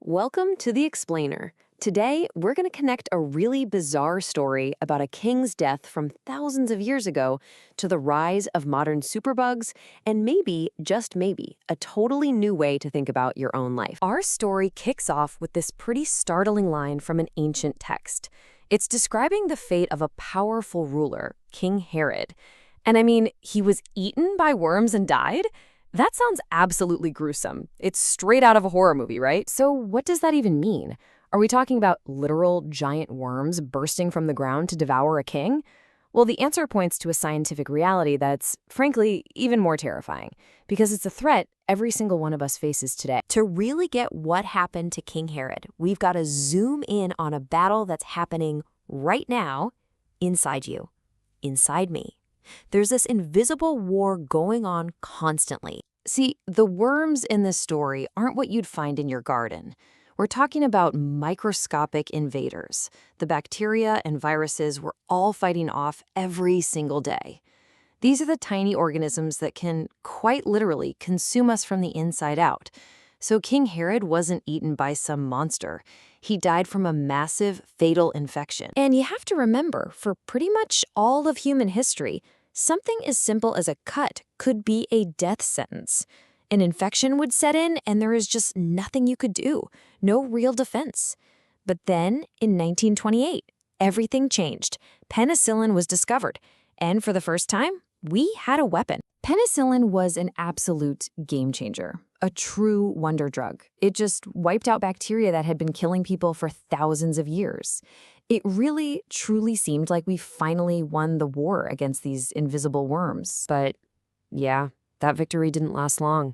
Welcome to The Explainer. Today, we're going to connect a really bizarre story about a king's death from thousands of years ago to the rise of modern superbugs and maybe, just maybe, a totally new way to think about your own life. Our story kicks off with this pretty startling line from an ancient text. It's describing the fate of a powerful ruler, King Herod. And I mean, he was eaten by worms and died? That sounds absolutely gruesome. It's straight out of a horror movie, right? So what does that even mean? Are we talking about literal giant worms bursting from the ground to devour a king? Well, the answer points to a scientific reality that's, frankly, even more terrifying, because it's a threat every single one of us faces today. To really get what happened to King Herod, we've got to zoom in on a battle that's happening right now inside you, inside me. There's this invisible war going on constantly. See, the worms in this story aren't what you'd find in your garden. We're talking about microscopic invaders. The bacteria and viruses we're all fighting off every single day. These are the tiny organisms that can, quite literally, consume us from the inside out. So King Herod wasn't eaten by some monster. He died from a massive, fatal infection. And you have to remember, for pretty much all of human history, something as simple as a cut could be a death sentence. An infection would set in, and there is just nothing you could do. No real defense. But then, in 1928, everything changed. Penicillin was discovered. And for the first time, we had a weapon. Penicillin was an absolute game changer, a true wonder drug. It just wiped out bacteria that had been killing people for thousands of years. It really, truly seemed like we finally won the war against these invisible worms. But yeah, that victory didn't last long.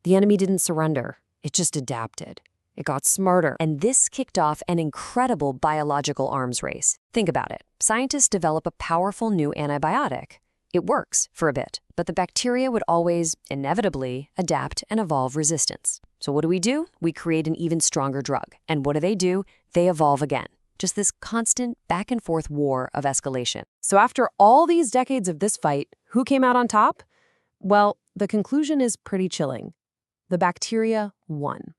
The enemy didn't surrender. It just adapted. It got smarter. And this kicked off an incredible biological arms race. Think about it. Scientists develop a powerful new antibiotic. It works for a bit, but the bacteria would always, inevitably, adapt and evolve resistance. So what do? We create an even stronger drug. And what do? They evolve again. Just this constant back-and-forth war of escalation. So after all these decades of this fight, who came out on top? Well, the conclusion is pretty chilling. The bacteria won.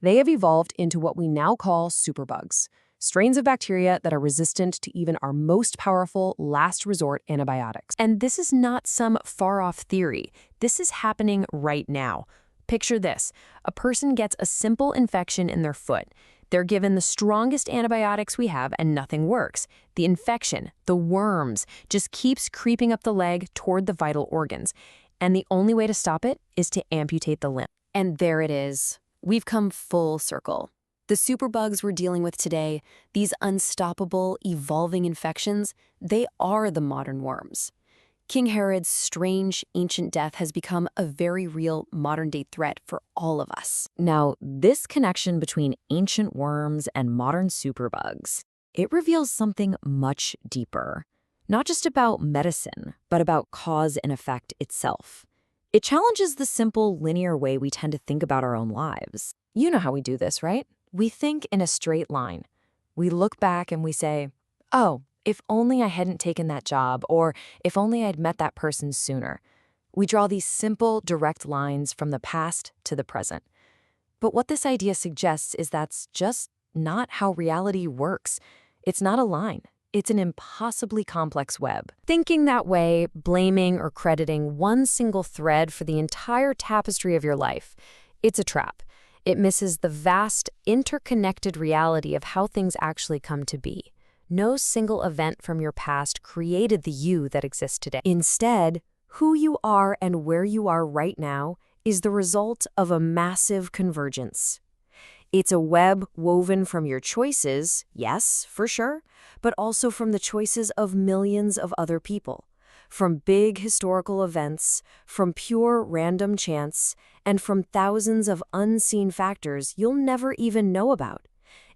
They have evolved into what we now call superbugs. Strains of bacteria that are resistant to even our most powerful last resort antibiotics. And this is not some far-off theory. This is happening right now. Picture this. A person gets a simple infection in their foot. They're given the strongest antibiotics we have and nothing works. The infection, the worms, just keeps creeping up the leg toward the vital organs. And the only way to stop it is to amputate the limb. And there it is. We've come full circle. The superbugs we're dealing with today, these unstoppable, evolving infections, they are the modern worms. King Herod's strange, ancient death has become a very real modern-day threat for all of us. Now, this connection between ancient worms and modern superbugs, it reveals something much deeper. Not just about medicine, but about cause and effect itself. It challenges the simple, linear way we tend to think about our own lives. You know how we do this, right? We think in a straight line. We look back and we say, oh, if only I hadn't taken that job, or if only I'd met that person sooner. We draw these simple, direct lines from the past to the present. But what this idea suggests is that's just not how reality works. It's not a line. It's an impossibly complex web. Thinking that way, blaming or crediting one single thread for the entire tapestry of your life, it's a trap. It misses the vast, interconnected reality of how things actually come to be. No single event from your past created the you that exists today. Instead, who you are and where you are right now is the result of a massive convergence. It's a web woven from your choices, yes, for sure, but also from the choices of millions of other people. From big historical events, from pure random chance, and from thousands of unseen factors you'll never even know about.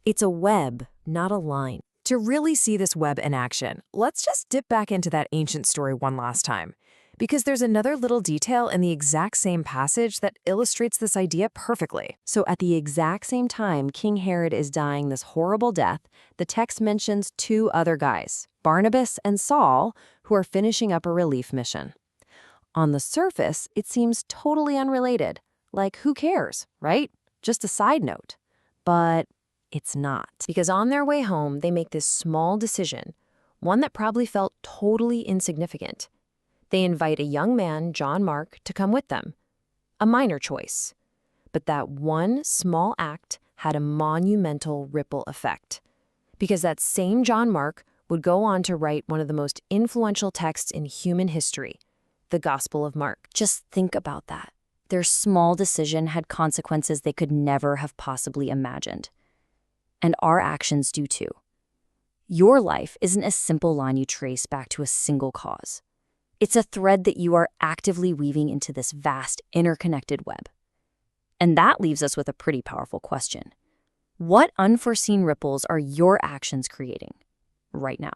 It's a web, not a line. To really see this web in action, let's just dip back into that ancient story one last time. Because there's another little detail in the exact same passage that illustrates this idea perfectly. So at the exact same time King Herod is dying this horrible death, the text mentions two other guys, Barnabas and Saul, who are finishing up a relief mission. On the surface, it seems totally unrelated. Like, who cares, right? Just a side note. But it's not. Because on their way home, they make this small decision, one that probably felt totally insignificant. They invite a young man, John Mark, to come with them. A minor choice. But that one small act had a monumental ripple effect. Because that same John Mark would go on to write one of the most influential texts in human history, the Gospel of Mark. Just think about that. Their small decision had consequences they could never have possibly imagined. And our actions do too. Your life isn't a simple line you trace back to a single cause. It's a thread that you are actively weaving into this vast, interconnected web. And that leaves us with a pretty powerful question. What unforeseen ripples are your actions creating right now?